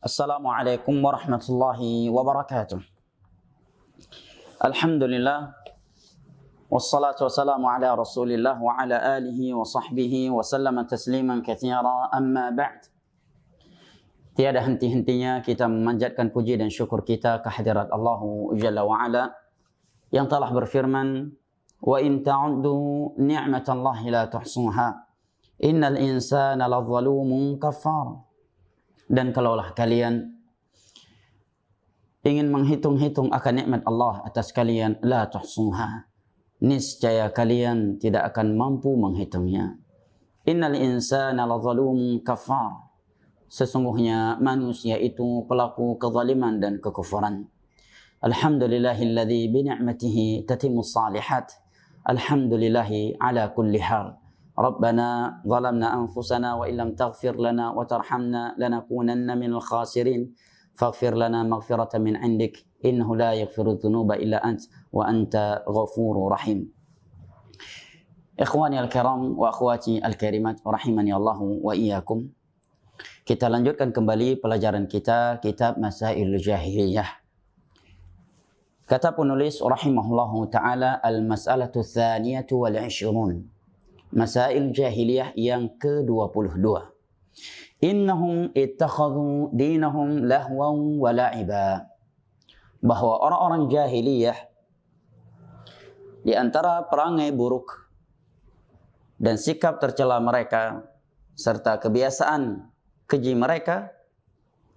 Assalamualaikum warahmatullahi wabarakatuh. Alhamdulillah wassalatu wassalamu ala Rasulillah wa ala alihi wa sahbihi wa sallama tasliman katsira, amma ba'd. Tiada henti-hentinya kita memanjatkan puji dan syukur kita kehadirat Allah Jalla wa Ala yang telah berfirman, wa in ta'uddu ni'matallahi la tuhsuha innal insana ladzalumun kafar. Dan kalaulah kalian ingin menghitung-hitung akan nikmat Allah atas kalian, la tuhsuha, niscaya kalian tidak akan mampu menghitungnya. Innal insana ladzalumun kafar, sesungguhnya manusia itu pelaku kezaliman dan kekufuran. Alhamdulillahilladzi bi ni'matihi tatimmus shalihat. Alhamdulillahi ala kulli hal. Rabbana zalamna anfusana wa illam taghfir lana wa tarhamna lanakunanna minal khasirin. Faghfir lana maghfiratan min 'indik innahu la yaghfiru dzunuba illa ant wa anta ghafurur rahim. Ikhwani al-kiram wa akhwati al-karimat rahimani Allah wa iyyakum. Kita lanjutkan kembali pelajaran kita kitab Masailul Jahiliyah. Kata penulis rahimahullahu taala, al-mas'alatu tsaniyatu wal 'ishrun. Masail jahiliyah yang ke-22. Innahum ittakhadhu dinahum lahwan wa la'iba. Bahwa orang-orang jahiliyah di antara perangai buruk dan sikap tercela mereka serta kebiasaan keji mereka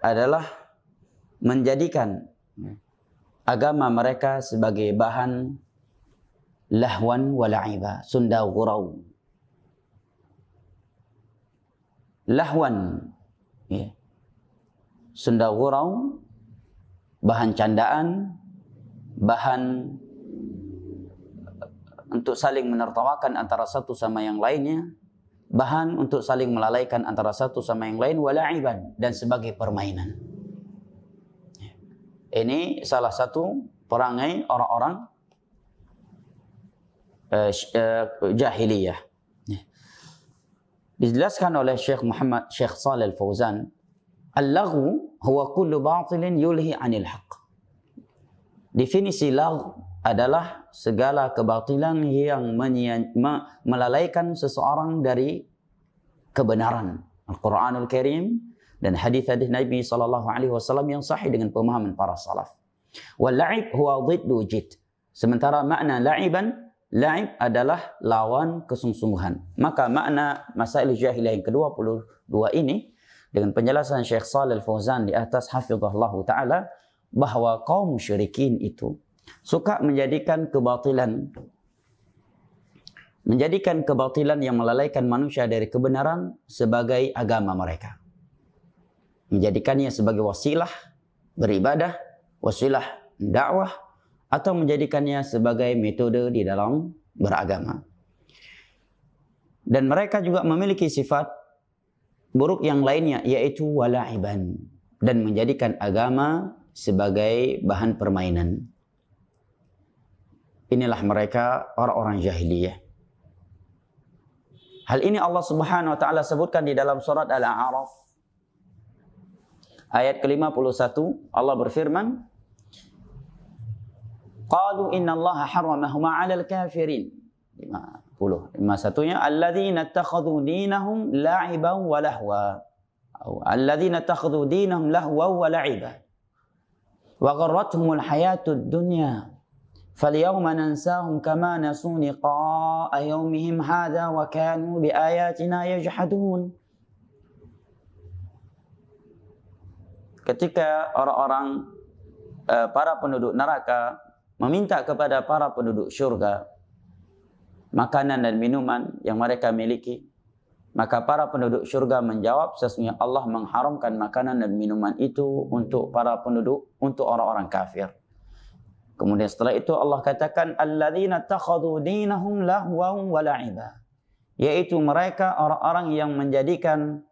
adalah menjadikan agama mereka sebagai bahan lahwan wa la'iba, sunda gurau. Lahwan, ya, sunda gurau, bahan candaan, bahan untuk saling menertawakan antara satu sama yang lainnya, bahan untuk saling melalaikan antara satu sama yang lain, wala'iban, dan sebagai permainan. Ini salah satu perangai orang-orang jahiliyah. Dijelaskan oleh Syekh Shalih Al-Fauzan, al-laghu huwa kullu batilin yulhi 'anil haqq. Definisi lagh adalah segala kebatilan yang melalaikan seseorang dari kebenaran. Al-Qur'anul Karim dan hadis-hadis Nabi sallallahu alaihi wasallam yang sahih dengan pemahaman para salaf. Wal la'ib huwa dhiddu jid. Sementara makna la'iban, la'ib adalah lawan kesungguhan. Maka makna Masail Jahiliyah yang ke-22 ini dengan penjelasan Syekh Shalih Al-Fauzan di atas hafizahullahu taala, bahwa kaum musyrikin itu suka menjadikan kebatilan yang melalaikan manusia dari kebenaran sebagai agama mereka. Menjadikannya sebagai wasilah beribadah, wasilah dakwah, atau menjadikannya sebagai metode di dalam beragama. Dan mereka juga memiliki sifat buruk yang lainnya, yaitu wala'iban, dan menjadikan agama sebagai bahan permainan. Inilah mereka orang-orang jahiliyah. Hal ini Allah Subhanahu wa taala sebutkan di dalam surat Al-A'raf ayat ke-51. Allah berfirman, qalu innallaha harramahuma 'alal kafirin. 51-nya alladzina ittakhadhu dinahum la'iban wa lahwa. Alladzina ittakhadhu dinahum lahwa wa la'iba. Wa gharratuhumul hayatud dunya. Falyawma nansahum kama nasu liqa'a yawmihim hadha wa kanu biayatina yajhadun. Ketika orang-orang para penduduk neraka meminta kepada para penduduk syurga makanan dan minuman yang mereka miliki, maka para penduduk syurga menjawab, sesungguhnya Allah mengharamkan makanan dan minuman itu untuk para penduduk, untuk orang-orang kafir. Kemudian setelah itu Allah katakan, alladzina takhadhu dinahum lahwan wa la'iba, yaitu mereka orang-orang yang menjadikan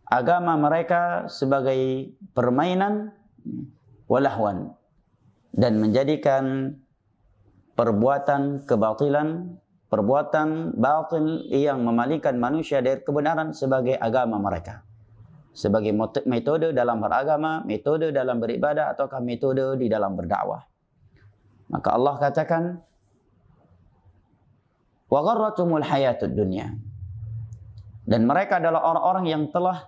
agama mereka sebagai permainan, walahwan, dan menjadikan perbuatan kebatilan, perbuatan batil yang memalingkan manusia dari kebenaran sebagai agama mereka. sebagai metode dalam beragama, metode dalam beribadah, ataukah metode di dalam berdakwah. Maka Allah katakan, wa gharratumul hayatud dunya. Dan mereka adalah orang-orang yang telah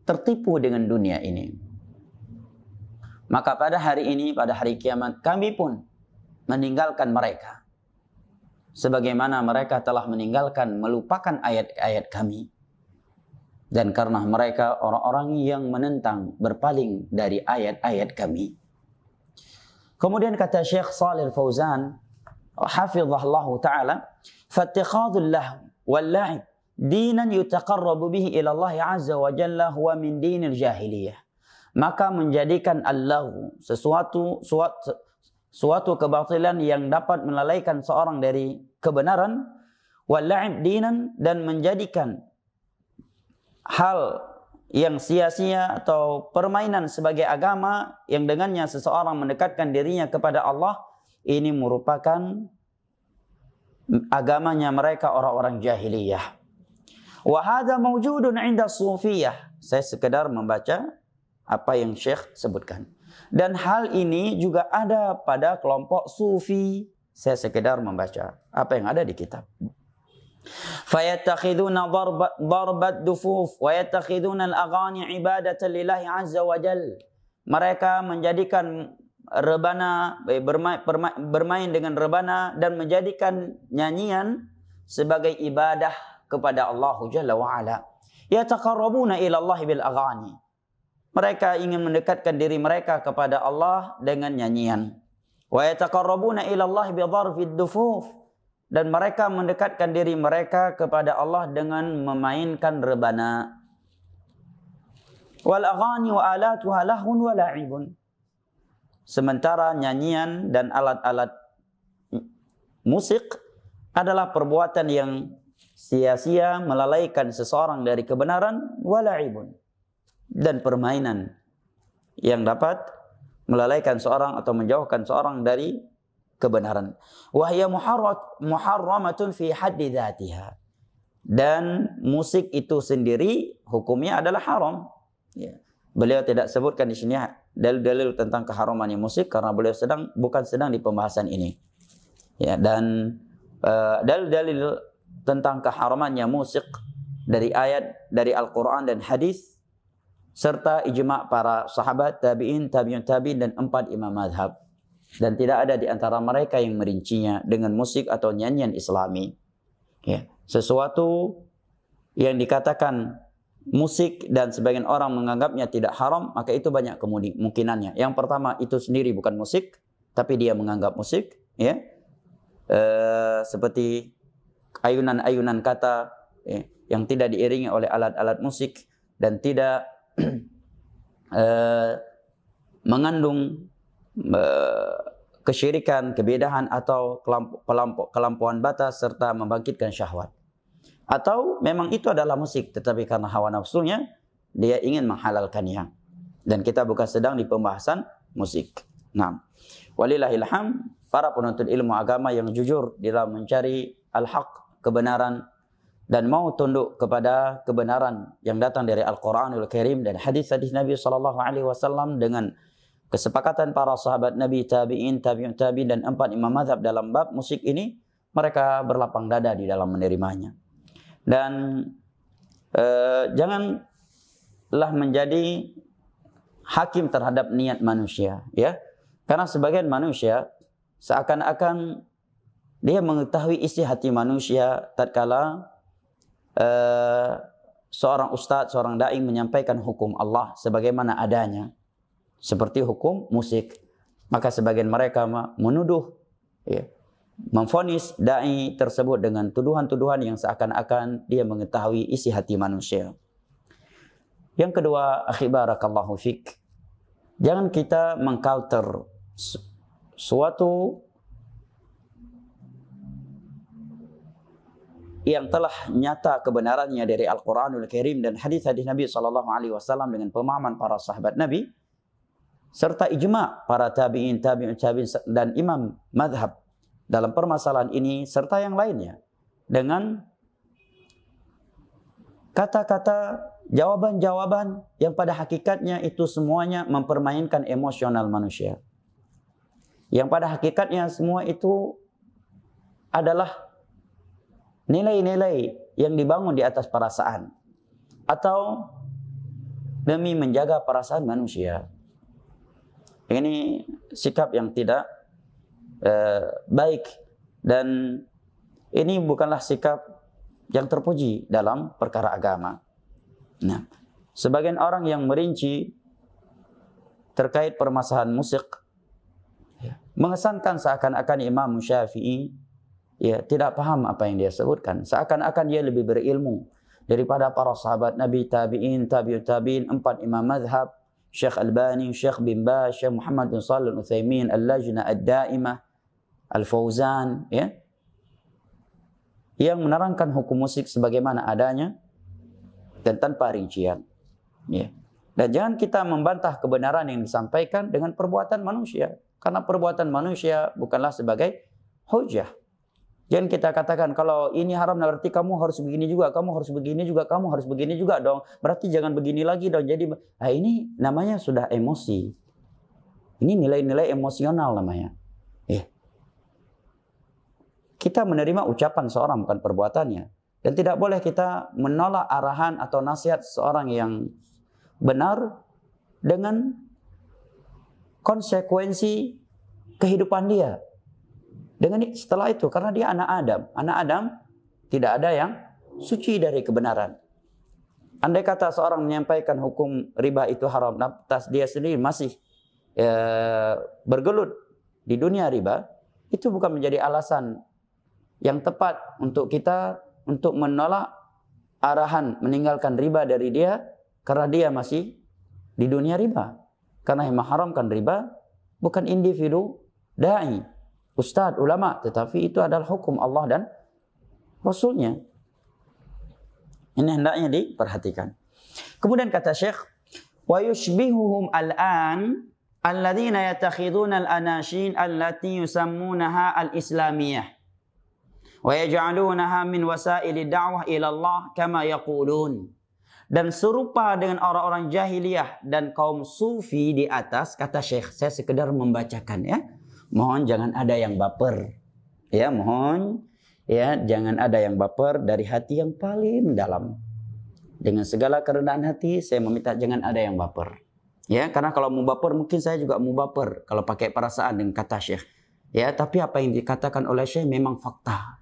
tertipu dengan dunia ini. Maka pada hari ini, pada hari kiamat, kami pun meninggalkan mereka. Sebagaimana mereka telah meninggalkan, melupakan ayat-ayat kami. Dan karena mereka orang-orang yang menentang, berpaling dari ayat-ayat kami. Kemudian kata Syekh Shalih Al-Fauzan, hafizahullah ta'ala, fattikhadul lahu wal la'ib dinan yutaqarrabu bihi ila Allah azza wa jalla huwa min dinil jahiliyah. Maka menjadikan al-laghu suatu kebatilan yang dapat melalaikan seorang dari kebenaran, wal la'ib dinan, dan menjadikan hal yang sia-sia atau permainan sebagai agama yang dengannya seseorang mendekatkan dirinya kepada Allah, ini merupakan agamanya mereka orang-orang jahiliyah. Wa hadza mawjudun 'inda sufiyah. Saya sekedar membaca apa yang Syekh sebutkan. Dan hal ini juga ada pada kelompok sufi. Saya sekedar membaca apa yang ada di kitab. Fayattakhiduna darbat dufuf wa yattakhiduna al-aghani ibadatan lillahi azza wa jal. Mereka menjadikan rebana, bermain dengan rebana, dan menjadikan nyanyian sebagai ibadah kepada Allah Jalla wa Ala. Yataqarrabuna ila Allah bil aghani. Mereka ingin mendekatkan diri mereka kepada Allah dengan nyanyian. Wa yataqarrabuna ila Allah bi dharfid dufuf. Dan mereka mendekatkan diri mereka kepada Allah dengan memainkan rebana. Wal aghani wa alatuha lahun wa la'ibun. Sementara nyanyian dan alat-alat musik adalah perbuatan yang sia-sia, melalaikan seseorang dari kebenaran, wala'ibun, dan permainan yang dapat melalaikan seorang atau menjauhkan seorang dari kebenaran. Wahya muharramatun fi haddi dzatiha. Dan musik itu sendiri hukumnya adalah haram. Ya. Beliau tidak sebutkan di sini dalil-dalil tentang keharamannya musik karena beliau bukan sedang di pembahasan ini. Ya, dan dalil-dalil tentang keharamannya musik dari ayat dari Al-Quran dan hadis serta ijma' para sahabat, tabi'in, tabi'un tabi'in, dan 4 imam mazhab. Dan tidak ada di antara mereka yang merincinya dengan musik atau nyanyian Islami. Ya. Sesuatu yang dikatakan musik dan sebagian orang menganggapnya tidak haram, maka itu banyak kemungkinannya. Yang pertama, itu sendiri bukan musik, tapi dia menganggap musik, ya. Seperti ayunan-ayunan kata, ya, yang tidak diiringi oleh alat-alat musik dan tidak mengandung kesyirikan, kebidahan atau kelampuan batas serta membangkitkan syahwat. Atau memang itu adalah musik, tetapi karena hawa nafsunya dia ingin menghalalkannya. Dan kita bukan sedang di pembahasan musik. Nah, walillahilham, para penuntut ilmu agama yang jujur dalam mencari al-haq, kebenaran, dan mau tunduk kepada kebenaran yang datang dari Al-Quranul Karim dan hadis-hadis Nabi SAW dengan kesepakatan para sahabat Nabi, tabi'in, tabi'un tabi'in, dan 4 imam mazhab dalam bab musik ini, mereka berlapang dada di dalam menerimanya. Dan janganlah menjadi hakim terhadap niat manusia, ya. Karena sebagian manusia seakan-akan dia mengetahui isi hati manusia tatkala seorang ustadz, seorang dai menyampaikan hukum Allah sebagaimana adanya, seperti hukum musik. Maka sebagian mereka menuduh, ya, memvonis dai tersebut dengan tuduhan-tuduhan yang seakan-akan dia mengetahui isi hati manusia. Yang kedua, akhi barakallahu fik, jangan kita mengcounter suatu yang telah nyata kebenarannya dari Al-Quranul Karim dan hadis-hadis Nabi SAW dengan pemahaman para sahabat Nabi serta ijma' para tabi'in, tabi'un tabi'in, dan imam madhab dalam permasalahan ini serta yang lainnya dengan kata-kata jawaban-jawaban yang pada hakikatnya itu semuanya mempermainkan emosional manusia. Yang pada hakikatnya semua itu adalah nilai-nilai yang dibangun di atas perasaan atau demi menjaga perasaan manusia. Ini sikap yang tidak baik, dan ini bukanlah sikap yang terpuji dalam perkara agama. Nah, sebagian orang yang merinci terkait permasalahan musik mengesankan seakan-akan Imam Syafi'i tidak paham apa yang dia sebutkan, seakan-akan dia lebih berilmu daripada para sahabat Nabi, tabi'in, tabi'ut tabi'in, 4 imam mazhab, Syekh Albani, Syekh bin Baz, Syekh Muhammad bin Shalih Al-Utsaimin, Al-Lajnah Ad-Daimah, Al-Fauzan, yang menerangkan hukum musik sebagaimana adanya dan tanpa rincian. Dan jangan kita membantah kebenaran yang disampaikan dengan perbuatan manusia, karena perbuatan manusia bukanlah sebagai hujah. Jangan kita katakan kalau ini haram berarti kamu harus begini juga, kamu harus begini juga, kamu harus begini juga dong. Berarti jangan begini lagi dong. Jadi ini namanya sudah emosi. Ini nilai-nilai emosional namanya. Kita menerima ucapan seorang bukan perbuatannya. Dan tidak boleh kita menolak arahan atau nasihat seorang yang benar dengan konsekuensi kehidupan dia. Setelah itu, karena dia anak Adam tidak ada yang suci dari kebenaran. Andai kata seorang menyampaikan hukum riba itu haram, atas dia sendiri masih bergelut di dunia riba, itu bukan menjadi alasan yang tepat untuk kita untuk menolak arahan meninggalkan riba dari dia, karena dia masih di dunia riba. Karena yang mengharamkan riba bukan individu da'i, ustadz, ulama, tetapi itu adalah hukum Allah dan Rasulnya. Ini hendaknya diperhatikan. Kemudian kata Syekh, wa yushbihuhum al-an alladzina yattakhiduna al-anashin allati yusammunaha al-islamiyah wa yaj'alunaha min wasaili da'wah ila Allah kama yaqulun. Dan serupa dengan orang-orang jahiliyah dan kaum sufi di atas, kata Syekh, saya sekedar membacakan ya. Mohon jangan ada yang baper. Ya, mohon jangan ada yang baper dari hati yang paling dalam. Dengan segala kerendahan hati saya meminta jangan ada yang baper. Ya, karena kalau mau baper mungkin saya juga mau baper kalau pakai perasaan dengan kata Syekh. Ya, tapi apa yang dikatakan oleh Syekh memang fakta.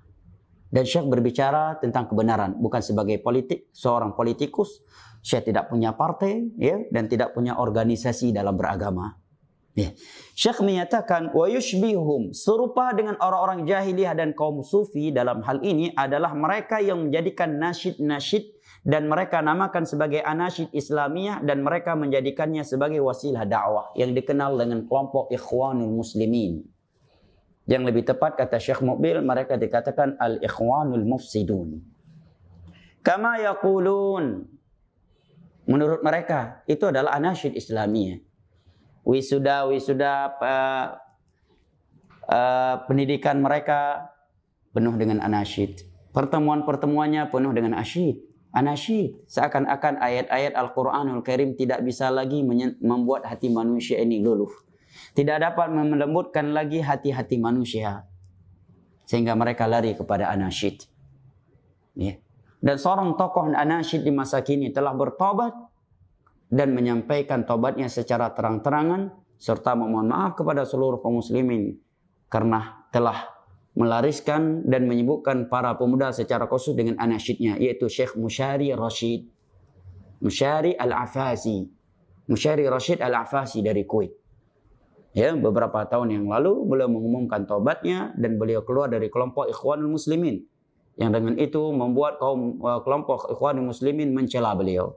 Dan Syekh berbicara tentang kebenaran, bukan sebagai seorang politikus. Syekh tidak punya partai, dan tidak punya organisasi dalam beragama. Syekh menyatakan, wa yushbihum, serupa dengan orang-orang jahiliyah dan kaum sufi dalam hal ini adalah mereka yang menjadikan nasyid-nasyid dan mereka namakan sebagai anasyid Islamiyah, dan mereka menjadikannya sebagai wasilah dakwah yang dikenal dengan kelompok Ikhwanul Muslimin. Yang lebih tepat kata Syekh Muqbil, mereka dikatakan al-ikhwanul mufsidun. Kama yaqulun, menurut mereka itu adalah anasyid Islamiyah. Wisuda pendidikan mereka penuh dengan anasyid. Pertemuan-pertemuannya penuh dengan anasyid. Seakan-akan ayat-ayat Al-Quranul Karim tidak bisa lagi membuat hati manusia ini luluh. Tidak dapat melembutkan lagi hati-hati manusia. Sehingga mereka lari kepada anasyid. Dan seorang tokoh anasyid di masa kini telah bertobat dan menyampaikan tobatnya secara terang-terangan, serta memohon maaf kepada seluruh kaum muslimin karena telah melariskan dan menyibukkan para pemuda secara khusus dengan anasyidnya, yaitu Syekh Musyari Rashid. Musyari Al-Afasi. Musyari Rashid Al-Afasi dari Kuwait. Beberapa tahun yang lalu beliau mengumumkan tobatnya dan beliau keluar dari kelompok Ikhwanul Muslimin. Yang dengan itu membuat kelompok Ikhwanul Muslimin mencela beliau.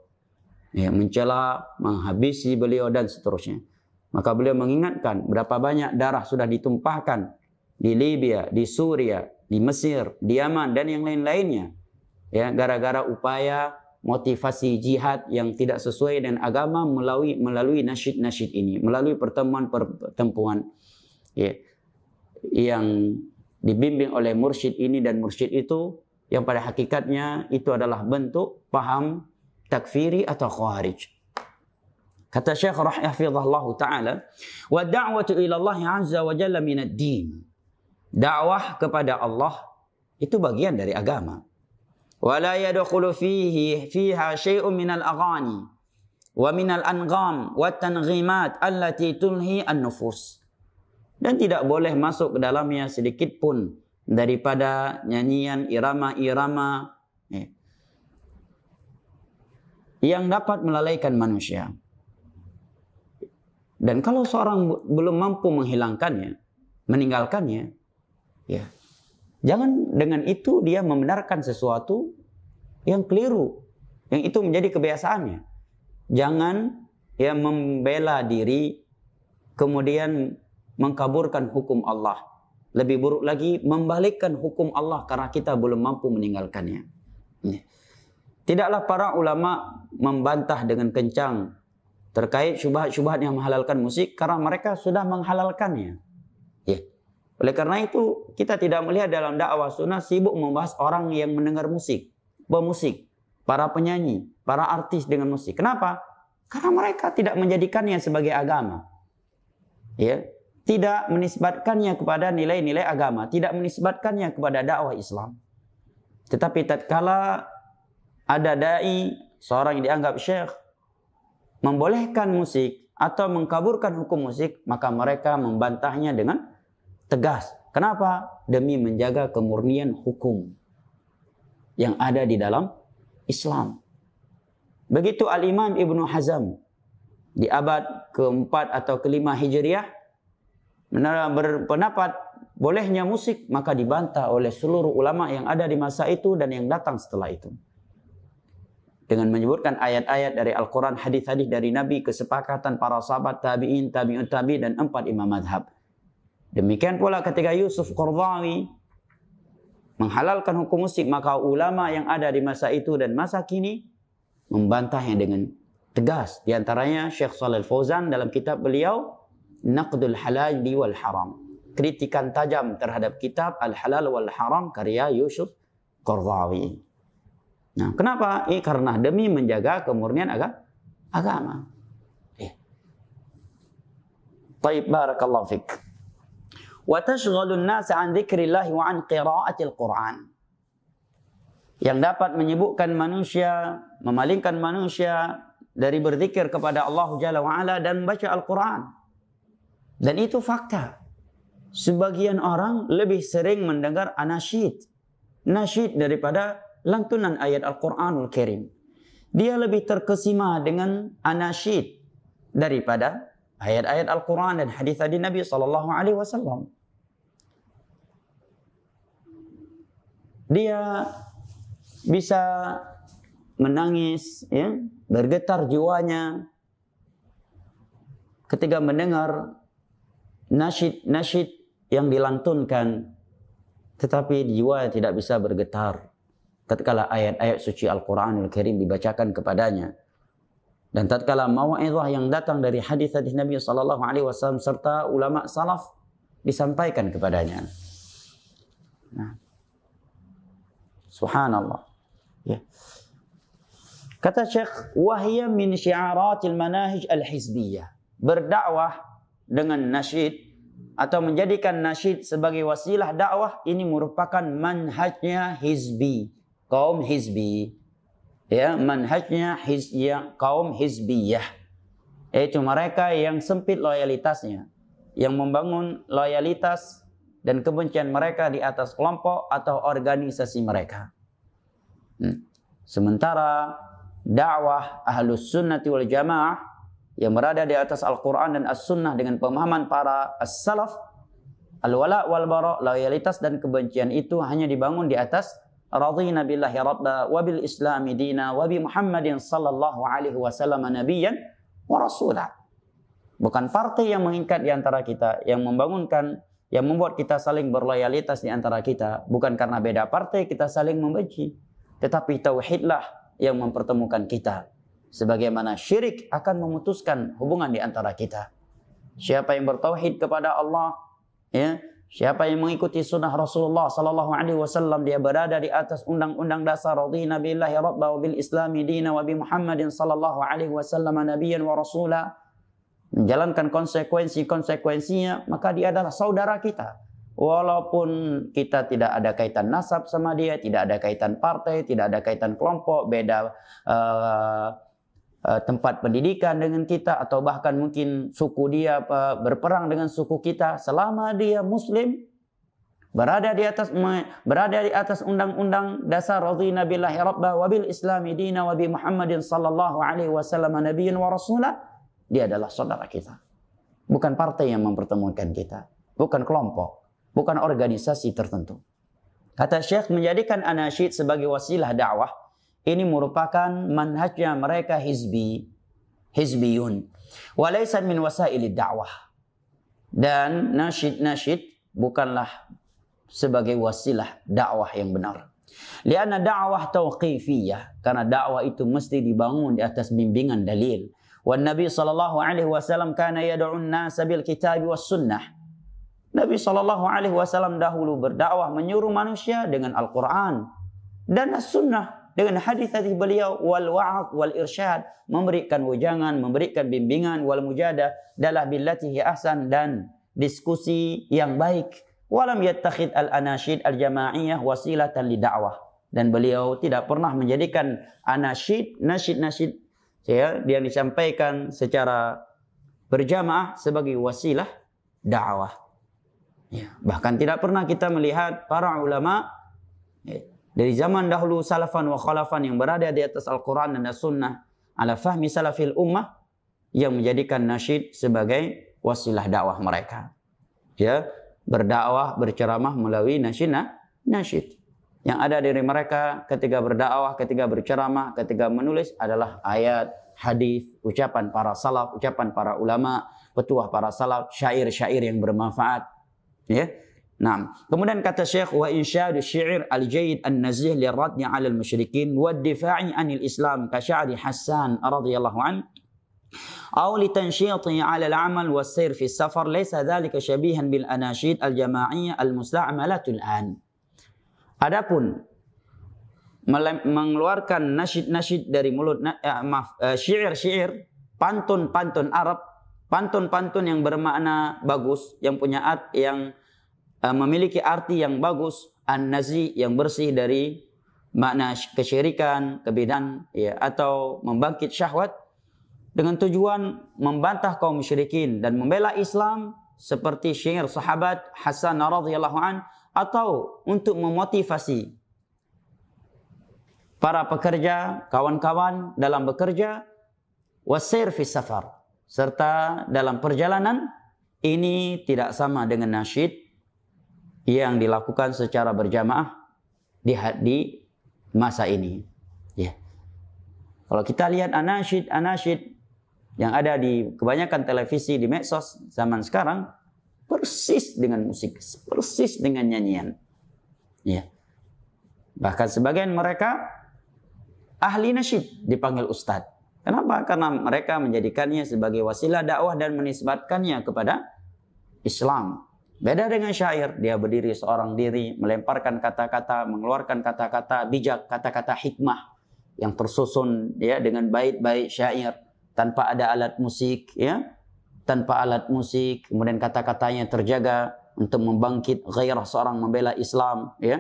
Mencela, menghabisi beliau dan seterusnya. Maka beliau mengingatkan berapa banyak darah sudah ditumpahkan di Libya, di Suria, di Mesir, di Yaman dan yang lain-lainnya. Gara-gara upaya motivasi jihad yang tidak sesuai dengan agama melalui nasyid-nasyid ini, melalui pertemuan-pertemuan yang dibimbing oleh mursyid ini dan mursyid itu, yang pada hakikatnya itu adalah bentuk paham takfiri atau khawarij. Kata Syekh rahimahullah taala, wa da'watu ila Allah azza wa jalla min ad-din. Dakwah kepada Allah itu bagian dari agama. Wa la yadkhulu fiha syai'un min al-aghani wa min al-angham wa at-tanghimat allati tulhi an-nufus. Dan tidak boleh masuk ke dalamnya sedikit pun daripada nyanyian, irama-irama yang dapat melalaikan manusia. Dan kalau seorang belum mampu menghilangkannya, meninggalkannya, ya, jangan dengan itu dia membenarkan sesuatu yang keliru, yang itu menjadi kebiasaannya. Jangan ya membela diri, kemudian mengkaburkan hukum Allah. Lebih buruk lagi, membalikkan hukum Allah karena kita belum mampu meninggalkannya. Tidaklah para ulama membantah dengan kencang terkait syubhat-syubhat yang menghalalkan musik karena mereka sudah menghalalkannya. Ya. Oleh karena itu, kita tidak melihat dalam dakwah sunnah sibuk membahas orang yang mendengar musik, pemusik, para penyanyi, para artis dengan musik. Kenapa? Karena mereka tidak menjadikannya sebagai agama. Ya. Tidak menisbatkannya kepada nilai-nilai agama, tidak menisbatkannya kepada dakwah Islam. Tetapi tatkala ada dai, seorang yang dianggap syekh, membolehkan musik atau mengkaburkan hukum musik, maka mereka membantahnya dengan tegas. Kenapa? Demi menjaga kemurnian hukum yang ada di dalam Islam. Begitu Al-Imam Ibnu Hazm di abad keempat atau kelima Hijriah berpendapat bolehnya musik, maka dibantah oleh seluruh ulama yang ada di masa itu dan yang datang setelah itu. Dengan menyebutkan ayat-ayat dari Al-Quran, hadis-hadis dari Nabi, kesepakatan para sahabat, tabi'in, tabi'ut tabi' dan 4 imam madhab. Demikian pula ketika Yusuf Qaradawi menghalalkan hukum musik, maka ulama yang ada di masa itu dan masa kini membantahnya dengan tegas. Di antaranya Syekh Shalih Al-Fauzan dalam kitab beliau Naqdul Halal wal Haram, kritikan tajam terhadap kitab Al-Halal wal Haram karya Yusuf Qaradawi. Nah, kenapa? Karena demi menjaga kemurnian agama. Baik, barakallahu fik. Wa tashghalu an-nas 'an dzikrillah wa 'an qira'atil Qur'an. Yang dapat menyibukkan manusia, memalingkan manusia dari berzikir kepada Allah Jalla wa Ala dan membaca Al-Qur'an. Dan itu fakta. Sebagian orang lebih sering mendengar nasyid daripada lantunan ayat Al-Quranul Karim. Dia lebih terkesima dengan anasyid daripada ayat-ayat Al-Quran dan hadis-hadis Nabi SAW. Dia bisa menangis, ya, bergetar jiwanya ketika mendengar nasyid yang dilantunkan, tetapi jiwa tidak bisa bergetar tatkala ayat-ayat suci Al-Quranul Karim dibacakan kepadanya. Dan tatkala mau'izah yang datang dari hadis-hadis Nabi SAW serta ulama salaf disampaikan kepadanya. Nah, subhanallah. Ya. Kata Syekh, wahiyya min syi'aratil manahij al-hizbiyah. Berdakwah dengan nasyid atau menjadikan nasyid sebagai wasilah dakwah ini merupakan manhajnya hizbi, kaum hizbi, ya, manhajnya kaum hizbiyah, yaitu mereka yang sempit loyalitasnya, yang membangun loyalitas dan kebencian mereka di atas kelompok atau organisasi mereka. Sementara dakwah ahlus sunnati wal jamaah yang berada di atas Al-Quran dan As-Sunnah dengan pemahaman para as-salaf, al-wala wal bara, loyalitas dan kebencian itu hanya dibangun di atas radhina billahi rabba wa bil islami dina wa bi Muhammadin sallallahu alaihi wasallam nabiyyan wa rasulah. Bukan partai yang mengikat di antara kita, yang membangunkan, yang membuat kita saling berloyalitas di antara kita. Bukan karena beda partai kita saling membenci, tetapi tauhidlah yang mempertemukan kita. Sebagaimana syirik akan memutuskan hubungan di antara kita. Siapa yang bertauhid kepada Allah, ya, Siapa yang mengikuti sunnah Rasulullah sallallahu alaihi wasallam, dia berada di atas undang-undang dasar radina billahi rabba wa bil islami dina wa bi Muhammadin sallallahu alaihi wasallam nabiyyan wa rasula, menjalankan konsekuensinya, maka dia adalah saudara kita. Walaupun kita tidak ada kaitan nasab sama dia, tidak ada kaitan partai, tidak ada kaitan kelompok, beda tempat pendidikan dengan kita, atau bahkan mungkin suku dia berperang dengan suku kita, selama dia muslim, berada di atas undang-undang dasar radina billahi rabba wa bil islami dina wa bi Muhammadin sallallahu alaihi wasallam nabiyyan wa rasula, dia adalah saudara kita. Bukan partai yang mempertemukan kita, bukan kelompok, bukan organisasi tertentu. Kata Syekh, menjadikan anasyid sebagai wasilah dakwah ini merupakan manhajnya mereka hizbiyun, walaysa min wasailid dakwah. Dan nasyid bukanlah sebagai wasilah dakwah yang benar. Lianna dakwah tauqifiyah, karena dakwah itu mesti dibangun di atas bimbingan dalil. Wan Nabi sallallahu alaihi wasallam kana yad'un nasa bil kitab was sunnah. Nabi sallallahu alaihi wasallam dahulu berdakwah, menyuruh manusia dengan Al-Qur'an dan as-sunnah, dengan hadis-hadis beliau, wal wa'ad wal irsyad, memberikan wejangan, memberikan bimbingan, wal mujadah dalah billati hi ahsan, dan diskusi yang baik. Walam yattakhid al anasyid al jamaiyah wasilatan li dakwah, dan beliau tidak pernah menjadikan nasyid ya, yang disampaikan secara berjamaah sebagai wasilah dakwah. Ya, bahkan tidak pernah kita melihat para ulama dari zaman dahulu salafan wa khalafan yang berada di atas Al-Quran dan As-Sunnah ala fahmi salafil ummah yang menjadikan nasyid sebagai wasilah dakwah mereka. Ya, berdakwah, berceramah melalui nasyid. Yang ada dari mereka ketika berdakwah, ketika berceramah, ketika menulis adalah ayat, hadis, ucapan para salaf, ucapan para ulama, petuah para salaf, syair-syair yang bermanfaat. Ya. Nah, kemudian kata Syekh, wa insyadu syair al-jayyid an-nazih liradni 'ala al-musyrikin wa ad-difa'i 'anil Islam ka sya'ri Hassan radhiyallahu an aw li tanshiti 'ala al-'amal was-sayr fi as-safar, laysa dhalika shabihan bil anasyid al-jama'iyyah al-musta'malatul an. Adapun mengeluarkan nasyid dari mulut, syair-syair, pantun-pantun Arab, pantun-pantun yang bermakna bagus, yang punya yang memiliki arti yang bagus, an-nazi, yang bersih dari makna kesyirikan, kebidahan, ya, atau membangkit syahwat, dengan tujuan membantah kaum musyrikin dan membela Islam, seperti syair sahabat Hasan radhiyallahu an, atau untuk memotivasi para pekerja, kawan-kawan dalam bekerja, wasair fi safar, serta dalam perjalanan. Ini tidak sama dengan nasyid yang dilakukan secara berjamaah di masa ini. Ya. Kalau kita lihat anasyid yang ada di kebanyakan televisi, di medsos zaman sekarang, persis dengan musik, persis dengan nyanyian. Ya. Bahkan sebagian mereka ahli nasyid dipanggil ustadz. Kenapa? Karena mereka menjadikannya sebagai wasilah dakwah dan menisbatkannya kepada Islam. Beda dengan syair, dia berdiri seorang diri, melemparkan kata-kata, mengeluarkan kata-kata bijak, kata-kata hikmah yang tersusun ya dengan bait-bait syair tanpa ada alat musik, ya, tanpa alat musik. Kemudian kata-katanya terjaga untuk membangkit gairah seorang membela Islam, ya.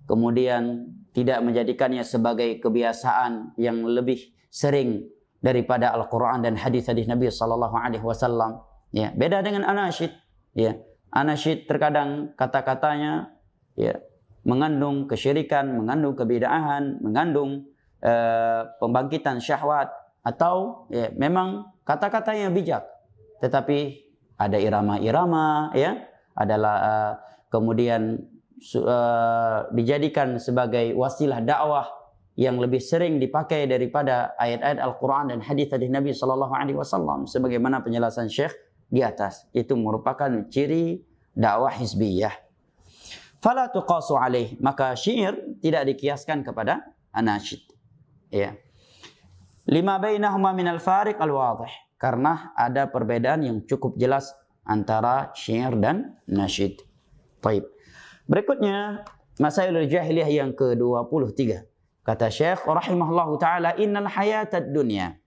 Kemudian tidak menjadikannya sebagai kebiasaan yang lebih sering daripada Al-Quran dan hadis-hadis Nabi sallallahu alaihi wasallam. Ya, beda dengan anasyid, ya. Anasyid terkadang kata-katanya ya mengandung kesyirikan, mengandung kebid'ahan, mengandung pembangkitan syahwat, atau ya memang kata-katanya bijak, tetapi ada irama-irama, ya, adalah kemudian dijadikan sebagai wasilah dakwah yang lebih sering dipakai daripada ayat-ayat Al-Quran dan hadis-hadis Nabi sallallahu alaihi wasallam, sebagaimana penjelasan Syekh di atas. Itu merupakan ciri dakwah hizbiyah. Fala tuqasu alaih, maka syair tidak dikiaskan kepada anasyid. Ya. Lima bainahuma minal fariq al-wadih, karena ada perbedaan yang cukup jelas antara syair dan nasyid. Taib. Berikutnya Masailul Jahiliyah yang ke-23. Kata Syekh rahimahullahu taala, innal hayatad dunya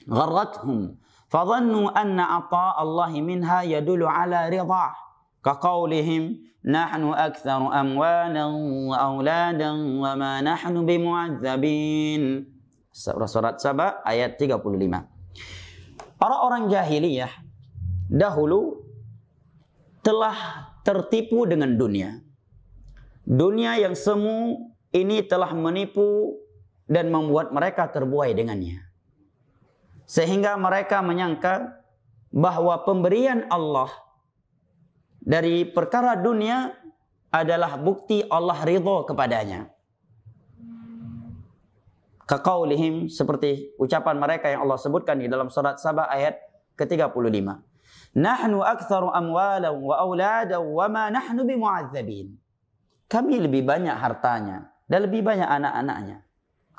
gharrathum fadhannu anna ata Allah minha yadullu ala ridha kaqaulihim nahnu aktsaru amwalan wa auladan wa ma nahnu bimu'adzabin. Surat Saba ayat 35. Orang-orang jahiliyah dahulu telah tertipu dengan dunia. Dunia yang semu ini telah menipu dan membuat mereka terbuai dengannya. Sehingga mereka menyangka bahwa pemberian Allah dari perkara dunia adalah bukti Allah ridha kepadanya. Kaqaulihim, seperti ucapan mereka yang Allah sebutkan di dalam surat Saba ayat ke-35. Nahnu aktsaru amwalan wa auladan wa ma nahnu bimu'adzabin. Kami lebih banyak hartanya dan lebih banyak anak-anaknya,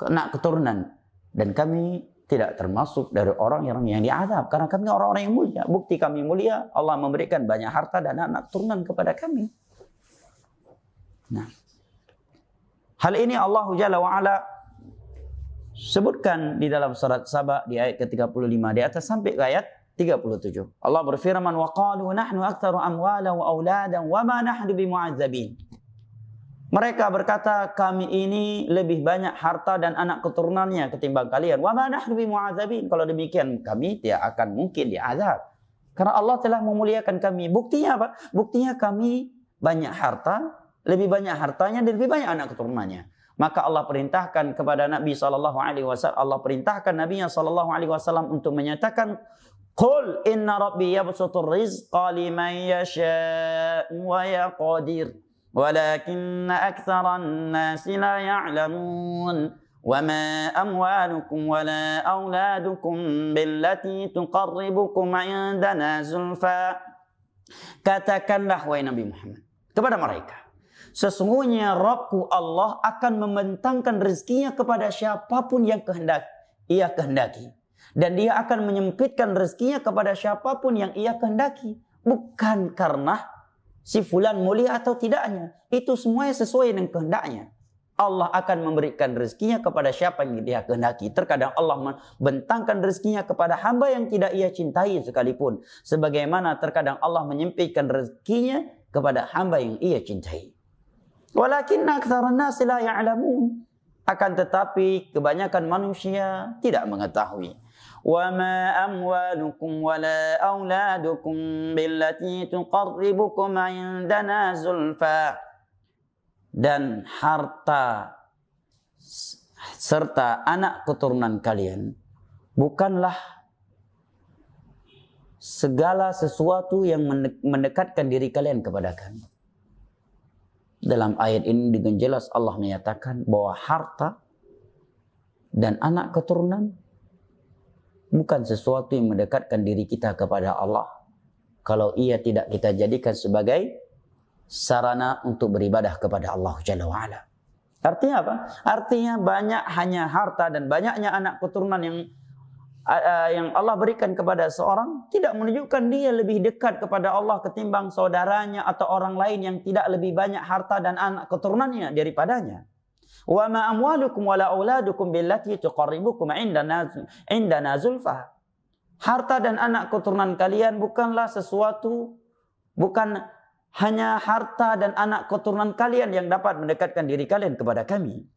anak keturunan, dan kami tidak termasuk dari orang-orang yang diazab karena kami orang-orang yang mulia. Bukti kami mulia, Allah memberikan banyak harta dan anak keturunan kepada kami. Nah, hal ini Allah Jalla wa Ala sebutkan di dalam surat Saba di ayat ke-35 di atas sampai ke ayat 37. Allah berfirman, wa qalu nahnu aktsaru amwalan wa auladan wa ma nahnu bimu'adzabin. Mereka berkata, kami ini lebih banyak harta dan anak keturunannya ketimbang kalian. Wa ma nahnu bimu'adzabin. Kalau demikian kami tidak akan mungkin diazab. Karena Allah telah memuliakan kami. Buktinya apa? Buktinya kami banyak harta, lebih banyak hartanya dan lebih banyak anak keturunannya. Maka Allah perintahkan kepada Nabi SAW, Allah perintahkan Nabi SAW untuk menyatakan, Qul inna rabbi yabsutur rizqa liman yasha'u wa yaqdir. ولكن أكثر الناس لا يعلمون وما أموالكم ولا أولادكم بالتي تقربكم عندنا زلفى. Katakanlah wahai Nabi Muhammad kepada mereka, sesungguhnya Rabbku Allah akan membentangkan rezekinya kepada siapapun yang ia kehendaki, dan dia akan menyempitkan rezekinya kepada siapapun yang ia kehendaki, bukan karena si fulan mulia atau tidaknya. Itu semuanya sesuai dengan kehendaknya. Allah akan memberikan rezekinya kepada siapa yang dia kehendaki. Terkadang Allah membentangkan rezekinya kepada hamba yang tidak ia cintai sekalipun. Sebagaimana terkadang Allah menyempitkan rezekinya kepada hamba yang ia cintai. Walakinna aktsaran nasi la ya'lamun. Akan tetapi kebanyakan manusia tidak mengetahui. وَمَا أَمْوَالُكُمْ وَلَا أَوْلَادُكُمْ بِالَّتِي تُقَرِّبُكُمْ عِنْدَنَا زُلْفَى. Dan harta serta anak keturunan kalian bukanlah segala sesuatu yang mendekatkan diri kalian kepada kami. Dalam ayat ini dengan jelas Allah menyatakan bahwa harta dan anak keturunan bukan sesuatu yang mendekatkan diri kita kepada Allah kalau ia tidak kita jadikan sebagai sarana untuk beribadah kepada Allah Jalla wa'ala. Artinya apa? Artinya hanya harta dan banyaknya anak keturunan yang Allah berikan kepada seorang tidak menunjukkan dia lebih dekat kepada Allah ketimbang saudaranya atau orang lain yang tidak lebih banyak harta dan anak keturunannya daripadanya. Wa ma amwalukum wala auladukum billati tuqarribukum indana zulfa. Harta dan anak keturunan kalian bukanlah sesuatu, bukan hanya harta dan anak keturunan kalian yang dapat mendekatkan diri kalian kepada kami.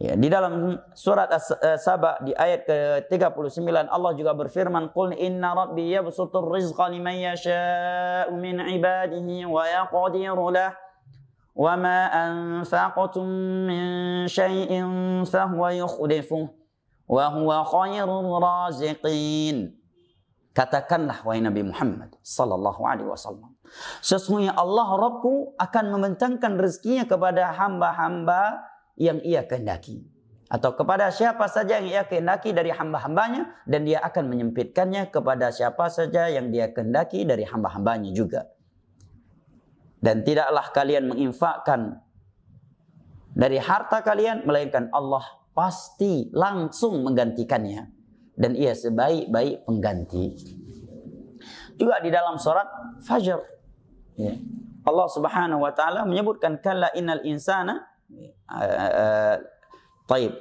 Ya, di dalam surat As-Saba di ayat ke-39 Allah juga berfirman, Qul inna rabbi yabsutur rizqa liman yasha'u min ibadihi wa yaqdiru lahu وَمَا أَنْفَقْتُمْ مِنْ شَيْءٍ فَهُوَ يُخْلِفُهُ وَهُوَ خَيْرُ الرَّازِقِينَ. Katakanlah wahai Nabi Muhammad sallallahu alaihi wasallam, sesungguhnya Allah Rabbku akan membentangkan rezekinya kepada hamba-hamba yang ia kehendaki, atau kepada siapa saja yang ia kehendaki dari hamba-hambanya, dan dia akan menyempitkannya kepada siapa saja yang dia kehendaki dari hamba-hambanya juga. Dan tidaklah kalian menginfakkan dari harta kalian, melainkan Allah pasti langsung menggantikannya. Dan ia sebaik-baik pengganti. Juga di dalam surat Fajr. Ya. Allah Subhanahu wa taala menyebutkan kalla innal insana taib.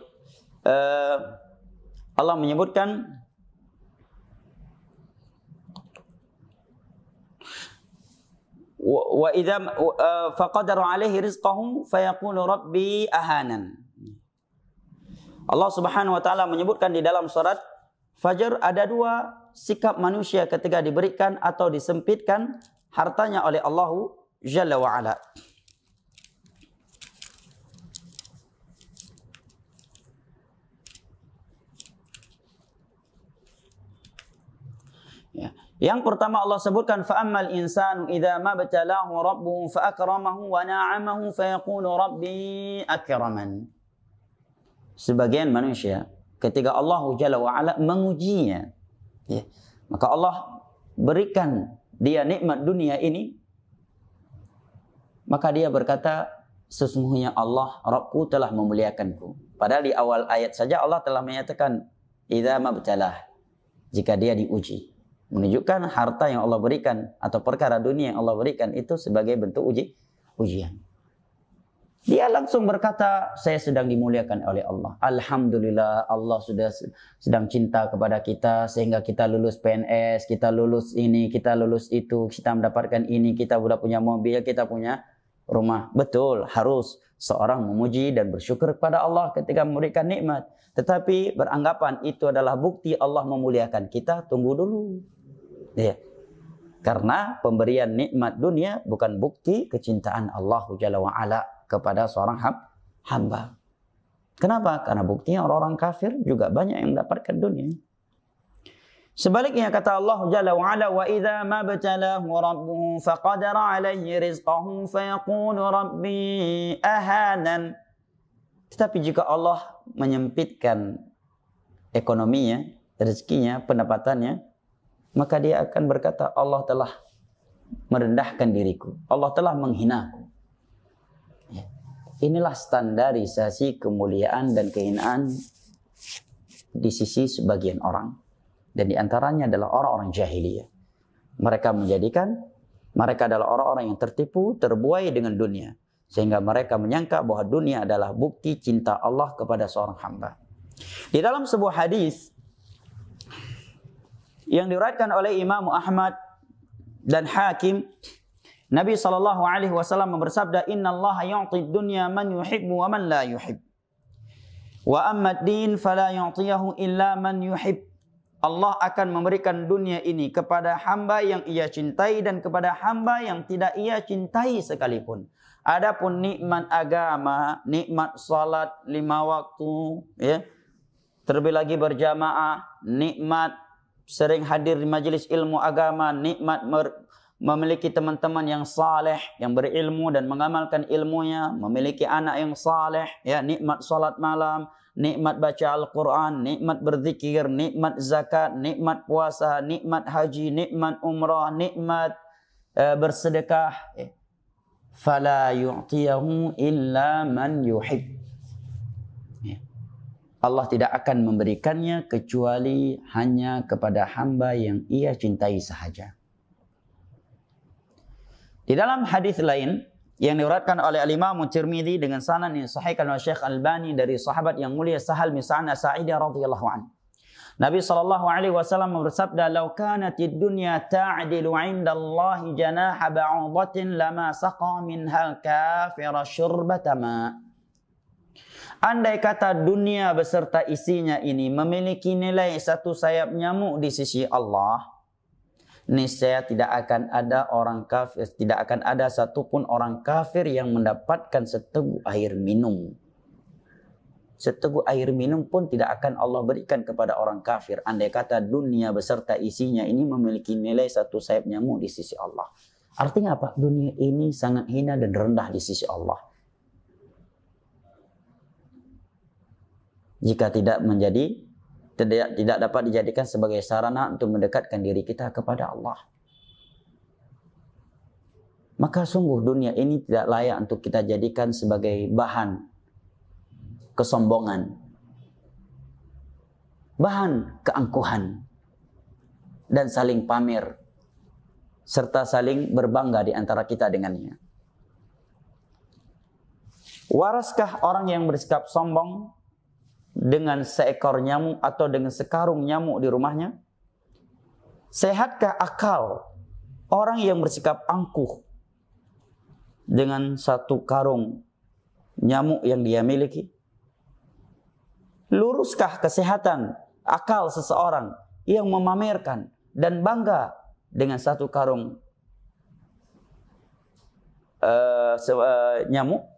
Allah menyebutkan wa idza faqadara alaihi rizqahu fayaqulu rabbi ahanan. Allah Subhanahu wa taala menyebutkan di dalam surat Fajr ada dua sikap manusia ketika diberikan atau disempitkan hartanya oleh Allah Jalla wa Ala. Ya. Yang pertama Allah sebutkan fa'ammal insanu idza mabtalahu rabbuhu fa'akramahu wa na'amahu fayaqulu rabbi akraman. Sebagian manusia ketika Allah Jalla wa Ala mengujinya, ya, maka Allah berikan dia nikmat dunia ini, maka dia berkata sesungguhnya Allah Rabbku telah memuliakanku. Padahal di awal ayat saja Allah telah menyatakan idza mabtalah, jika dia diuji, menunjukkan harta yang Allah berikan atau perkara dunia yang Allah berikan itu sebagai bentuk ujian. Dia langsung berkata, saya sedang dimuliakan oleh Allah. Alhamdulillah, Allah sudah sedang cinta kepada kita sehingga kita lulus PNS, kita lulus ini, kita lulus itu, kita mendapatkan ini, kita sudah punya mobil, kita punya rumah. Betul, harus seorang memuji dan bersyukur kepada Allah ketika memberikan nikmat. Tetapi beranggapan itu adalah bukti Allah memuliakan kita, tunggu dulu. Ya. Karena pemberian nikmat dunia bukan bukti kecintaan Allah Jalla wa Ala kepada seorang hamba. Kenapa? Karena buktinya orang-orang kafir juga banyak yang mendapatkan dunia. Sebaliknya kata Allah Jalla wa Ala, wa idza mabtalahu rabbuhu faqadara alaihi rizqahu fayaqulu rabbi ahanan. Tetapi jika Allah menyempitkan ekonominya, rezekinya, pendapatannya, maka dia akan berkata Allah telah merendahkan diriku, Allah telah menghinaku. Inilah standarisasi kemuliaan dan kehinaan di sisi sebagian orang. Dan di antaranya adalah orang-orang jahiliyah. Mereka menjadikan mereka adalah orang-orang yang tertipu, terbuai dengan dunia. Sehingga mereka menyangka bahwa dunia adalah bukti cinta Allah kepada seorang hamba. Di dalam sebuah hadis yang diriwayatkan oleh Imam Ahmad dan Hakim, Nabi SAW bersabda, Inna Allah yu'ti dunya man yuhibbu wa man la yuhib. Wa amma ad-din fala yu'tiyahu illa man yuhib. Allah akan memberikan dunia ini kepada hamba yang ia cintai dan kepada hamba yang tidak ia cintai sekalipun. Adapun nikmat agama, nikmat salat 5 waktu, ya, terlebih lagi berjamaah, nikmat sering hadir di majelis ilmu agama, nikmat memiliki teman-teman yang saleh, yang berilmu dan mengamalkan ilmunya, memiliki anak yang saleh, ya, nikmat salat malam, nikmat baca Al-Quran, nikmat berzikir, nikmat zakat, nikmat puasa, nikmat haji, nikmat umrah, nikmat bersedekah. Fala yu'tiyahu illa man yuhib. Allah tidak akan memberikannya kecuali hanya kepada hamba yang ia cintai sahaja. Di dalam hadis lain yang diriwayatkan oleh Al-Imam Tirmidzi dengan sanad yang sahihkan oleh Syekh Albani dari sahabat yang mulia Sahal bin Sa'ad As-Sa'idi radhiyallahu anhu. Nabi sallallahu alaihi wasallam bersabda, "Law kanatid dunya ta'dilu 'inda Allah janaha ba'udatin lama saqa minha kafira syurbata ma." Andai kata dunia beserta isinya ini memiliki nilai satu sayap nyamuk di sisi Allah, niscaya tidak akan ada orang kafir, tidak akan ada satupun orang kafir yang mendapatkan seteguk air minum. Seteguk air minum pun tidak akan Allah berikan kepada orang kafir. Andai kata dunia beserta isinya ini memiliki nilai satu sayap nyamuk di sisi Allah. Artinya apa? Dunia ini sangat hina dan rendah di sisi Allah. Jika tidak dapat dijadikan sebagai sarana untuk mendekatkan diri kita kepada Allah. Maka sungguh dunia ini tidak layak untuk kita jadikan sebagai bahan kesombongan, bahan keangkuhan, dan saling pamer. serta saling berbangga di antara kita dengannya. Waraskah orang yang bersikap sombong dengan seekor nyamuk atau dengan sekarung nyamuk di rumahnya? Sehatkah akal orang yang bersikap angkuh dengan satu karung nyamuk yang dia miliki? Luruskah kesehatan akal seseorang yang memamerkan dan bangga dengan satu karung nyamuk?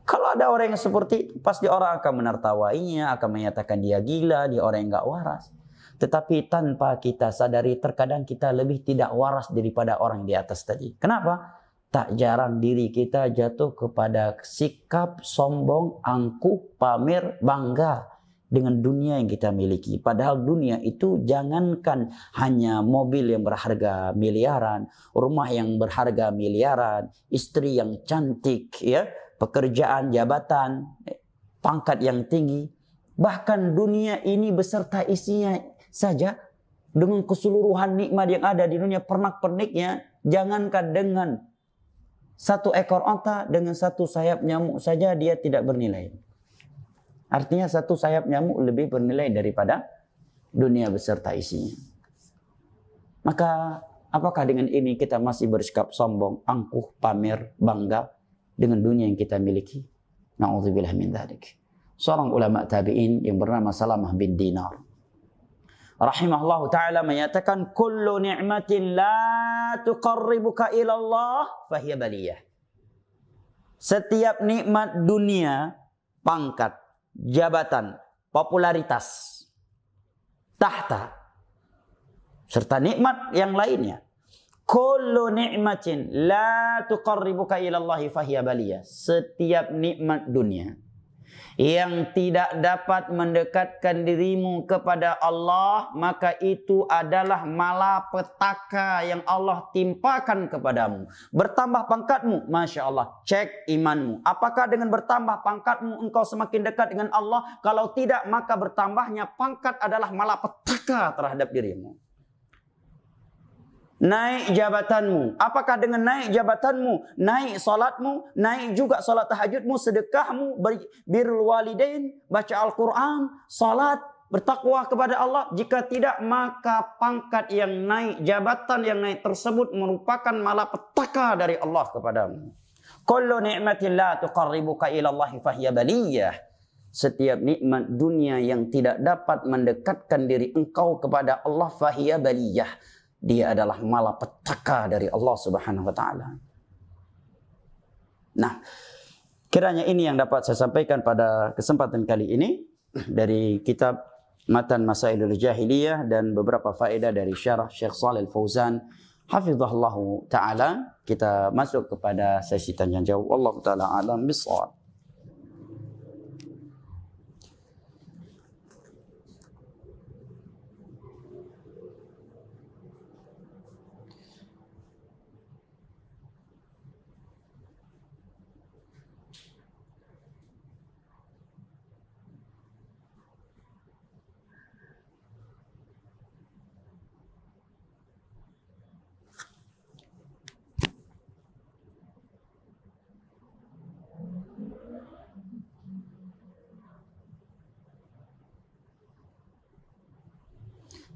Kalau ada orang yang seperti itu, pasti orang akan menertawainya, akan menyatakan dia gila, dia orang yang gak waras. Tetapi tanpa kita sadari, terkadang kita lebih tidak waras daripada orang di atas tadi. Kenapa? Tak jarang diri kita jatuh kepada sikap sombong, angkuh, pamer, bangga dengan dunia yang kita miliki. Padahal dunia itu jangankan hanya mobil yang berharga miliaran, rumah yang berharga miliaran, istri yang cantik, ya, pekerjaan, jabatan, pangkat yang tinggi. Bahkan dunia ini beserta isinya saja dengan keseluruhan nikmat yang ada di dunia, pernak-perniknya, jangankan dengan satu ekor onta, dengan satu sayap nyamuk saja dia tidak bernilai. Artinya satu sayap nyamuk lebih bernilai daripada dunia beserta isinya. Maka apakah dengan ini kita masih bersikap sombong, angkuh, pamer, bangga dengan dunia yang kita miliki? Na'udzubillah min dzalik. Seorang ulama tabi'in yang bernama Salamah bin Dinar rahimahullah ta'ala menyatakan, kullu ni'matin la tuqarribuka ila Allah fahiya baliyah. Setiap nikmat dunia, pangkat, jabatan, popularitas, tahta, serta nikmat yang lainnya, kullu ni'matin la tuqarribuka ila Allah fahiya baliyah. Setiap nikmat dunia yang tidak dapat mendekatkan dirimu kepada Allah, maka itu adalah malapetaka yang Allah timpakan kepadamu. Bertambah pangkatmu, Masya Allah, cek imanmu. Apakah dengan bertambah pangkatmu engkau semakin dekat dengan Allah? Kalau tidak, maka bertambahnya pangkat adalah malapetaka terhadap dirimu. Naik jabatanmu. Apakah dengan naik jabatanmu, naik salatmu, naik juga salat tahajudmu, sedekahmu, birrul walidain, baca Al-Quran, salat, bertakwa kepada Allah? Jika tidak, maka pangkat yang naik, jabatan yang naik tersebut merupakan malapetaka dari Allah kepadamu. Kullu ni'matin la tuqarribuka ila Allah fahiya baliyah. Setiap nikmat dunia yang tidak dapat mendekatkan diri engkau kepada Allah, fahiya baliyah, dia adalah malapetaka dari Allah Subhanahu wa taala. Nah, kiranya ini yang dapat saya sampaikan pada kesempatan kali ini dari kitab Matan Masailul Jahiliyah dan beberapa faedah dari syarah Syekh Shalih Al-Fauzan hafizahullah taala. Kita masuk kepada sesi tanya jawab. Allah taala alam bissawab.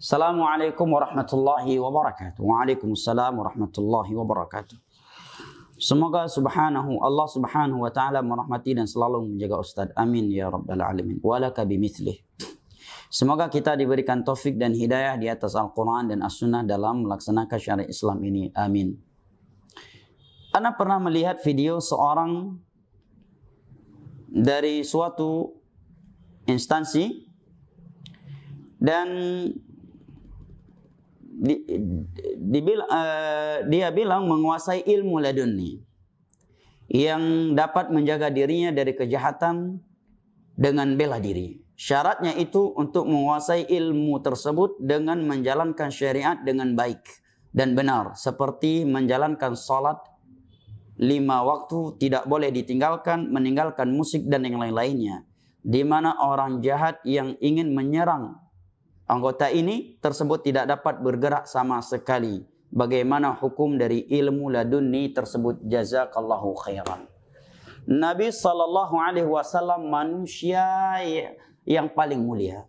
Assalamualaikum warahmatullahi wabarakatuh. Waalaikumsalam warahmatullahi wabarakatuh. Semoga Allah subhanahu wa ta'ala merahmati dan selalu menjaga Ustaz. Amin ya rabbal alamin. Walaka bimithlih. Semoga kita diberikan taufik dan hidayah di atas Al-Quran dan As-Sunnah dalam melaksanakan syariat Islam ini. Amin. Ana pernah melihat video seorang dari suatu instansi dan dia bilang menguasai ilmu laduni yang dapat menjaga dirinya dari kejahatan dengan bela diri. Syaratnya itu untuk menguasai ilmu tersebut dengan menjalankan syariat dengan baik dan benar, seperti menjalankan salat 5 waktu, tidak boleh ditinggalkan, meninggalkan musik dan yang lain-lainnya. Di mana orang jahat yang ingin menyerang anggota ini tersebut tidak dapat bergerak sama sekali bagaimana hukum dari ilmu laduni tersebut. Jazakallahu khairan. Nabi SAW manusia yang paling mulia.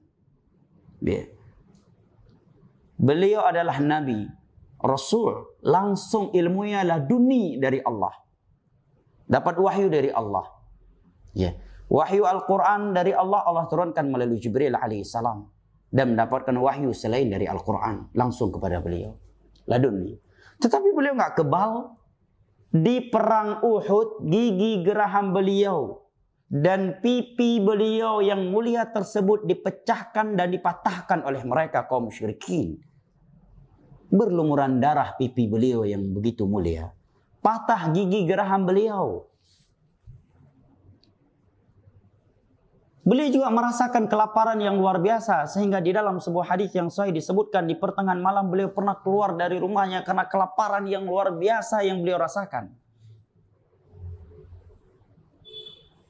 Beliau adalah Nabi, Rasul, langsung ilmunya laduni dari Allah. Dapat wahyu dari Allah. Wahyu Al-Quran dari Allah, Allah turunkan melalui Jibril alaihissalam. Dan mendapatkan wahyu selain dari Al-Quran langsung kepada beliau. Laduni. Tetapi beliau nggak kebal. Di perang Uhud, gigi geraham beliau dan pipi beliau yang mulia tersebut dipecahkan dan dipatahkan oleh mereka kaum musyrikin. Berlumuran darah pipi beliau yang begitu mulia. Patah gigi geraham beliau. Beliau juga merasakan kelaparan yang luar biasa. Sehingga di dalam sebuah hadis yang sahih disebutkan di pertengahan malam beliau pernah keluar dari rumahnya karena kelaparan yang luar biasa yang beliau rasakan.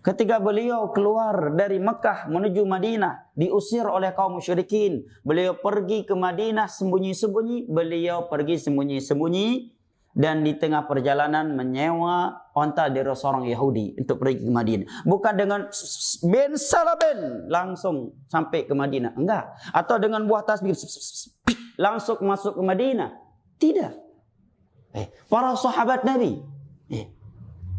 Ketika beliau keluar dari Mekah menuju Madinah, diusir oleh kaum musyrikin. Beliau pergi ke Madinah sembunyi-sembunyi. Beliau pergi sembunyi-sembunyi. Dan di tengah perjalanan menyewa onta dari seorang Yahudi untuk pergi ke Madinah. Bukan dengan ben salaben langsung sampai ke Madinah. Enggak. Atau dengan buah tasbih langsung masuk ke Madinah. Tidak. Para sahabat Nabi.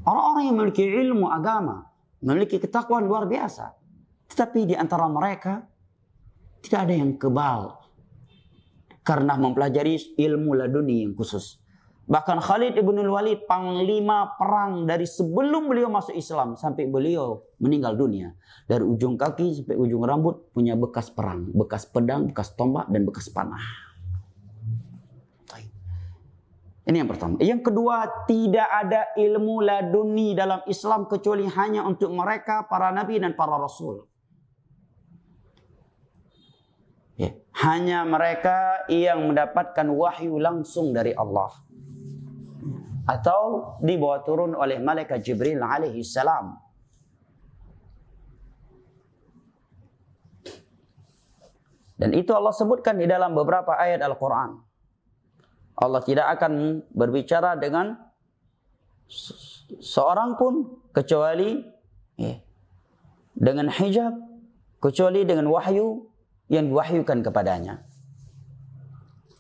Orang-orang yang memiliki ilmu agama. Memiliki ketakwaan luar biasa. Tetapi di antara mereka tidak ada yang kebal. Karena mempelajari ilmu laduni yang khusus. Bahkan Khalid ibn Walid, panglima perang dari sebelum beliau masuk Islam sampai beliau meninggal dunia. Dari ujung kaki sampai ujung rambut punya bekas perang. Bekas pedang, bekas tombak, dan bekas panah. Ini yang pertama. Yang kedua, tidak ada ilmu laduni dalam Islam kecuali hanya untuk mereka, para nabi dan para rasul. Hanya mereka yang mendapatkan wahyu langsung dari Allah. Atau dibawa turun oleh malaikat Jibril alaihi salam. Dan itu Allah sebutkan di dalam beberapa ayat Al-Quran. Allah tidak akan berbicara dengan seorang pun kecuali dengan hijab, kecuali dengan wahyu yang diwahyukan kepadanya.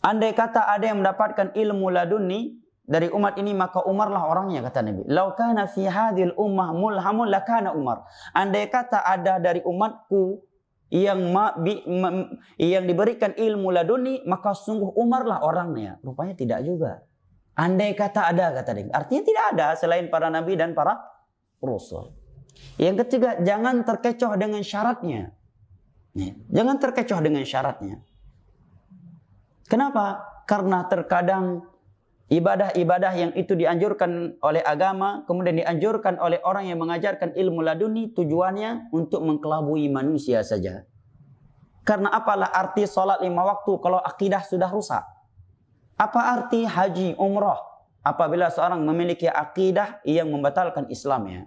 Andai kata ada yang mendapatkan ilmu laduni dari umat ini, maka Umarlah orangnya, kata Nabi. Lau kana fi hadhil ummah mulhamun lakana Umar. Andai kata ada dari umatku yang diberikan ilmu laduni, maka sungguh Umarlah orangnya. Rupanya tidak juga. Andai kata ada, kata Nabi. Artinya tidak ada selain para nabi dan para rasul. Yang ketiga, jangan terkecoh dengan syaratnya. Jangan terkecoh dengan syaratnya. Kenapa? Karena terkadang ibadah-ibadah yang itu dianjurkan oleh agama, kemudian dianjurkan oleh orang yang mengajarkan ilmu laduni, tujuannya untuk mengkelabui manusia saja. Karena apalah arti salat 5 waktu kalau akidah sudah rusak? Apa arti haji, umrah apabila seorang memiliki akidah yang membatalkan Islamnya?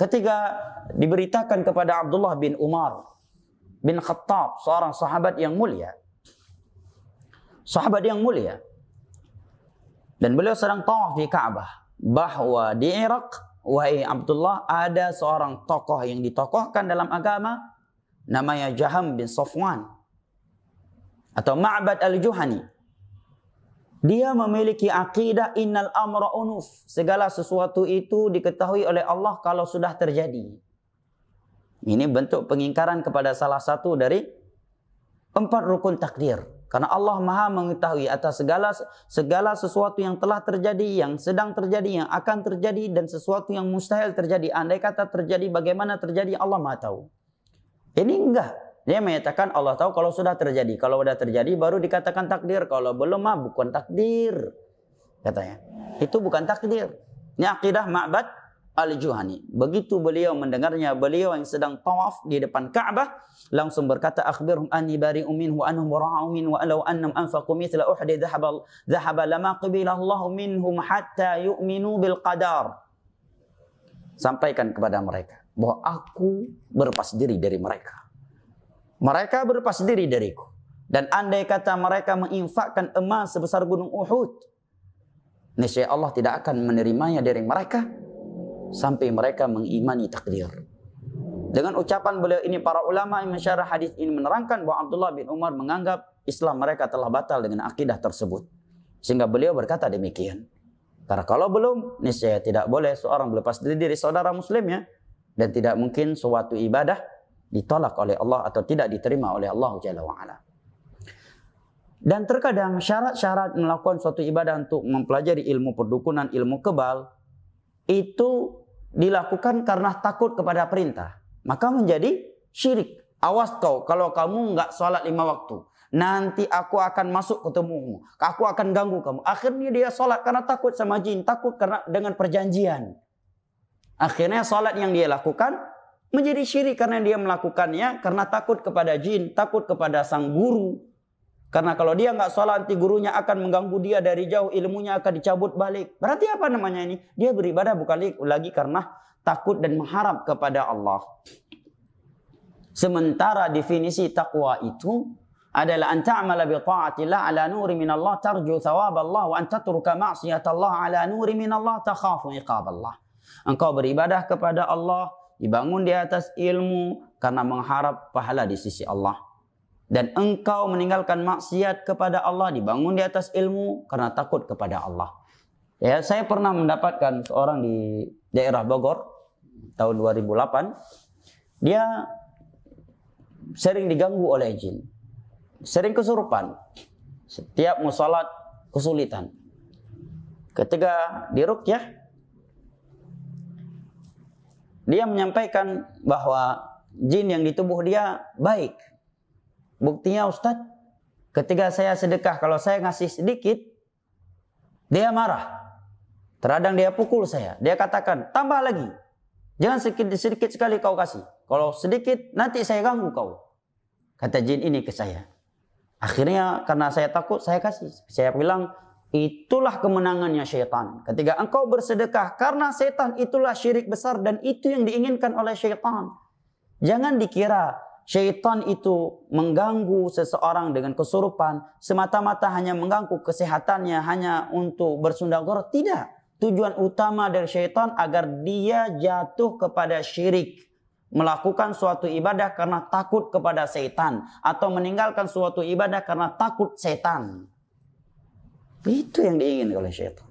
Ketika diberitakan kepada Abdullah bin Umar bin Khattab, seorang sahabat yang mulia. Sahabat yang mulia. Dan beliau sedang tawaf di Ka'bah. Bahwa di Irak, wahai Abdullah, ada seorang tokoh yang ditokohkan dalam agama. Namanya Jaham bin Safwan. Atau Ma'bad al-Juhani. Dia memiliki akidah innal amra unuf. Segala sesuatu itu diketahui oleh Allah kalau sudah terjadi. Ini bentuk pengingkaran kepada salah satu dari 4 rukun takdir. Karena Allah Maha mengetahui atas segala sesuatu yang telah terjadi, yang sedang terjadi, yang akan terjadi, dan sesuatu yang mustahil terjadi. Andai kata terjadi, bagaimana terjadi, Allah Maha tahu. Ini enggak. Dia menyatakan Allah tahu kalau sudah terjadi. Kalau sudah terjadi baru dikatakan takdir. Kalau belum mah bukan takdir. Katanya. Itu bukan takdir. Ini akidah Ma'bad al-Juhani. Begitu beliau mendengarnya, beliau yang sedang tawaf di depan Ka'bah langsung berkata, akhbirhum anni bari'un minhu wa annahum bara'u minhu wa law annahum anfaqu mithla uhdi dhahaba lama qibila Allahu minhum hatta yu'minu bil qadar. Sampaikan kepada mereka bahwa aku berlepas diri dari mereka. mereka berlepas diri dariku. Dan andai kata mereka menginfakkan emas sebesar gunung Uhud, niscaya Allah tidak akan menerimanya dari mereka sampai mereka mengimani takdir. Dengan ucapan beliau ini, para ulama yang mensyarah hadis ini menerangkan bahwa Abdullah bin Umar menganggap Islam mereka telah batal dengan akidah tersebut. Sehingga beliau berkata demikian. Karena kalau belum, niscaya tidak boleh seorang berlepas diri dari saudara muslimnya, dan tidak mungkin suatu ibadah ditolak oleh Allah atau tidak diterima oleh Allah Jalla wa'ala. Dan terkadang syarat-syarat melakukan suatu ibadah untuk mempelajari ilmu perdukunan, ilmu kebal, itu dilakukan karena takut kepada perintah. Maka menjadi syirik. Awas kau, kalau kamu enggak sholat 5 waktu, nanti aku akan masuk ketemumu, aku akan ganggu kamu. Akhirnya dia sholat karena takut sama jin, takut karena dengan perjanjian. Akhirnya sholat yang dia lakukan menjadi syirik karena dia melakukannya karena takut kepada jin, takut kepada sang guru. Karena kalau dia nggak sholat, nanti gurunya akan mengganggu dia dari jauh, ilmunya akan dicabut balik. Berarti apa namanya ini? Dia beribadah bukan lagi karena takut dan mengharap kepada Allah. Sementara definisi takwa itu adalah an ta'mala bi ta'atillah ala nuri min Allah tarju thawab Allah wa an tatruka ma'siyat Allah ala nuri min Allah takhafu iqab Allah. Engkau beribadah kepada Allah dibangun di atas ilmu karena mengharap pahala di sisi Allah. Dan engkau meninggalkan maksiat kepada Allah dibangun di atas ilmu karena takut kepada Allah. Ya, saya pernah mendapatkan seorang di daerah Bogor tahun 2008. Dia sering diganggu oleh jin. Sering kesurupan. Setiap mau salat kesulitan. Ketika diruqyah, dia menyampaikan bahwa jin yang di tubuh dia baik. Buktinya Ustadz, ketika saya sedekah, kalau saya ngasih sedikit, dia marah. Terkadang dia pukul saya. Dia katakan, tambah lagi. Jangan sedikit sekali kau kasih. Kalau sedikit, nanti saya ganggu kau. Kata jin ini ke saya. Akhirnya karena saya takut, saya kasih. Saya bilang, itulah kemenangannya syaitan. Ketika engkau bersedekah, karena setan itulah syirik besar dan itu yang diinginkan oleh syaitan. Jangan dikira syaitan itu mengganggu seseorang dengan kesurupan semata-mata hanya mengganggu kesehatannya, hanya untuk bersundagor. Tidak. Tujuan utama dari syaitan agar dia jatuh kepada syirik, melakukan suatu ibadah karena takut kepada setan, atau meninggalkan suatu ibadah karena takut setan. Itu yang diinginkan oleh syaitan.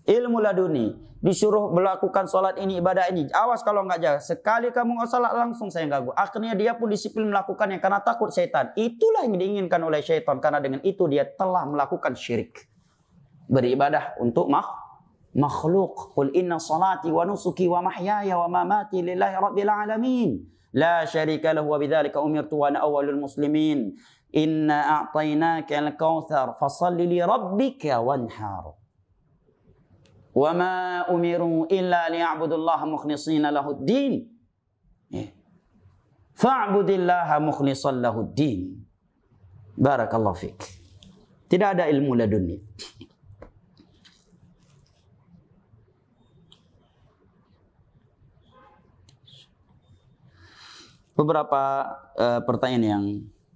Ilmu laduni, disuruh melakukan sholat ini, ibadah ini. Awas kalau enggak jaga. Sekali kamu nggak sholat, langsung saya ganggu. Akhirnya dia pun disiplin melakukannya karena takut setan. Itulah yang diinginkan oleh syaitan. Karena dengan itu dia telah melakukan syirik. Beribadah untuk makhluk. Qul inna salati wa nusuki wa mahyaya wa mamati lillahi rabbil alamin. La syarika lahu wa bidzalika umirtu wa ana awwalul muslimin. Inna a'tainaka al-kautsar fasalli li rabbika wanhar. Wa ma umiru illa liya'budullaha mukhlishina lahuddin. Fa'budillaha mukhlishan lahuddin. Barakallahu fik. Tidak ada ilmu laduni. Beberapa pertanyaan yang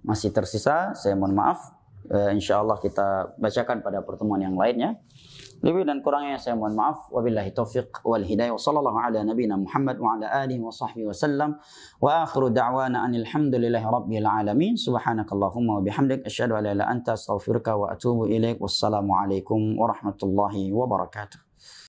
masih tersisa, saya mohon maaf. Insyaallah kita bacakan pada pertemuan yang lainnya. Lebih dan kurangnya saya mohon maaf. Wabillahi taufiq wal hidayah. Wa sallallahu ala nabiyina Muhammad wa ala alihi wa sahbihi wasallam. Wa akhiru da'wana anil hamdulillahi rabbil alamin. Subhanakallahumma wa bihamdik asyhadu an la ilaha illa anta astaghfiruka wa atubu ilaik. Wassalamu alaikum warahmatullahi wabarakatuh.